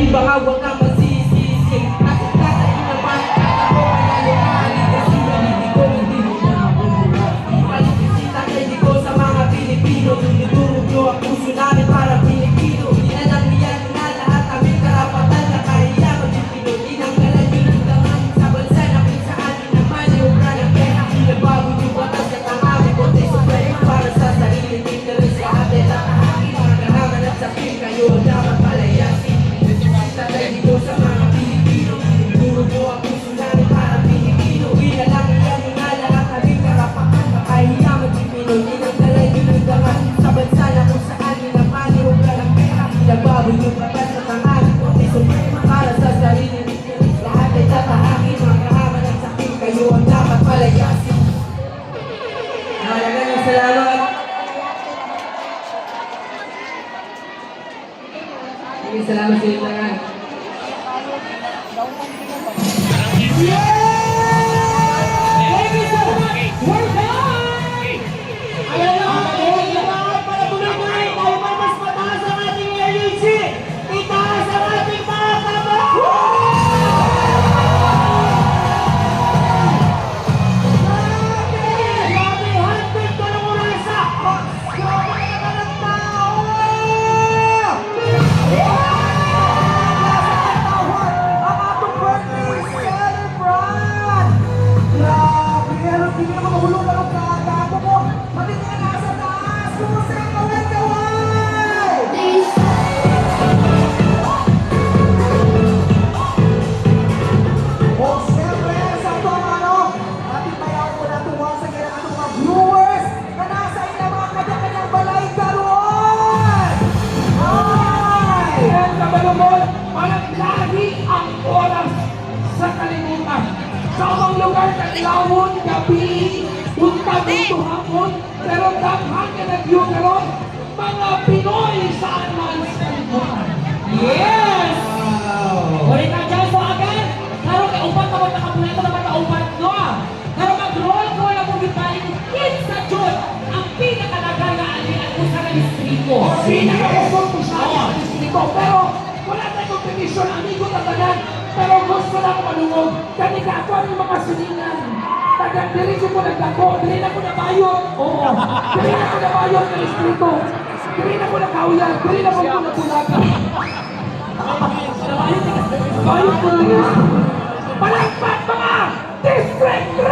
Di ba nga huwag kang magsisisi at ikatain naman ako panalo ka. Kasi hindi ko hindi mo na mabubuhay. Palipisita kayo ko sa mga Pilipino. Tinuturo nyo ang puso namin para Pilipino. Inalamihan na lahat aming karapatan na kahiya mag-Pilipino. Tinanggalan nyo ng damang sa bansa na kung saan naman yung ng pera. Nagbago yung batas at ang aming bote supremo para sa sarili interest lahat ay nakahangin. Mga kahaman at sakin kayo dapat palayasin. Tatay dito sa mga Pilipino. Tinuturo nyo ang puso namin para Pilipino. Inalamihan nyo na lahat aming karapatan na kahiya mag-Pilipino. Tinanggalan nyo ng damang sa bansa na kung saan naman yung ng pera. Nagbago yung batas at ang aming bote supremo para sa sarili interest lahat ay nakahangin. Mga kahaman at sakin kayo ang dapat palayasin. Maraming salamat. Maraming salamat sa inyo lahat. Thank you so much! We're done! Ayan na, kailangan para tuloy-tuloy tayo pa mas mataas ang ating LUC! Itaas ang ating mga kamay! Grabe! 100 ka ng orasa! Grabe naman ang tao! Ang atong birthday celebrant! Grabe! Hindi na makahulong na ng kagago mo! Matin na nasa taas! Kumusta ang kaway-kaway! O siyempre, sa itong ating bayaw ko na tuwa sa kanya atong mga viewers na nasa ilang mga kanya-kanyang balay karoon! Ay! Ayan, kabalumon, parang lagi ang oras sa kalimutan. Sa mga lugar, Kanlawon, gabi, untag ito hapon, pero daghan ka nag-view karon, mga Pinoy saan man sa kalimutan. Yes! Ulit na dyan sa akin. Karoon kay upat naman nakapunay ko naman kaupat no. Karoon mag-roll call ako gipain sa June ang pinakalagaan ni ang usa ka distrito. Pinaka-resort ko siya sa distrito, pero wala tayong competition, amigo na tagan, pero gusto lang malungog. Kanina ako ang mga siningan. Tagan, dili ko po nagdako, dili na ko na bayot. Oo, dili na ko na bayot ng distrito. Dili na ko na kauyan, dili na ko na bulaga. Bayot ko na yun. Palagpat mga District 3!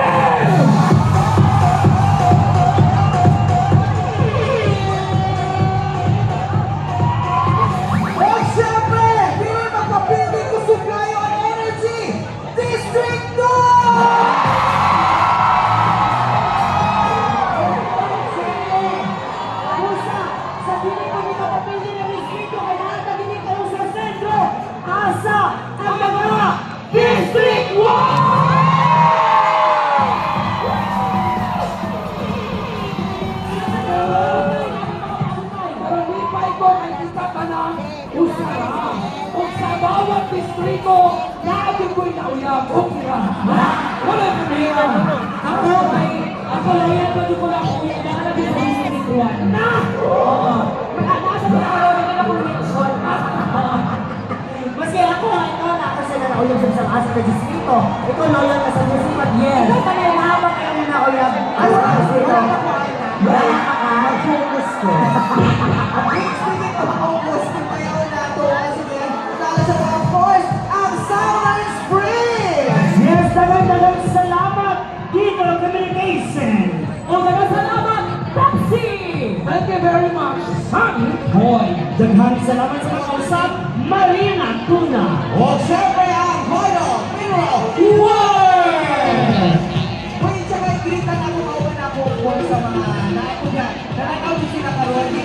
O siyempre, hindi magpapindi ko supply on energy, District 2! Usa, sa piling kami magpapindi ng distrito, kailangan taginig kayo sa sentro, asa ang mga District 1! Karalipay ko ay itatanang usara. Kung sa bawat distrito, naagin ko'y nauyab o kira. Wala kamira. Ako yan, pwede ko lang kung yung nakalagay sa District 1. Na! Nasa ko na ako ng mention. Maski ako, ito na ako sila na uyab sa asa na distrito. Ito loyal ka sa distrito. Yes. Ito pala yung habang kayo na uyab. Asa na distrito? Wala ka ka. Focus ko. Speaking of focus, kung kayo na ito, sige, tala sa mga force, ang Southern Springs! Yes, dagang salamat, Dito Communication! O dagang salamat, Pepsi! Thank you very much, Sunny Boy. Daghang salamat sa mga kausap, Marina Tuna! O siyempre,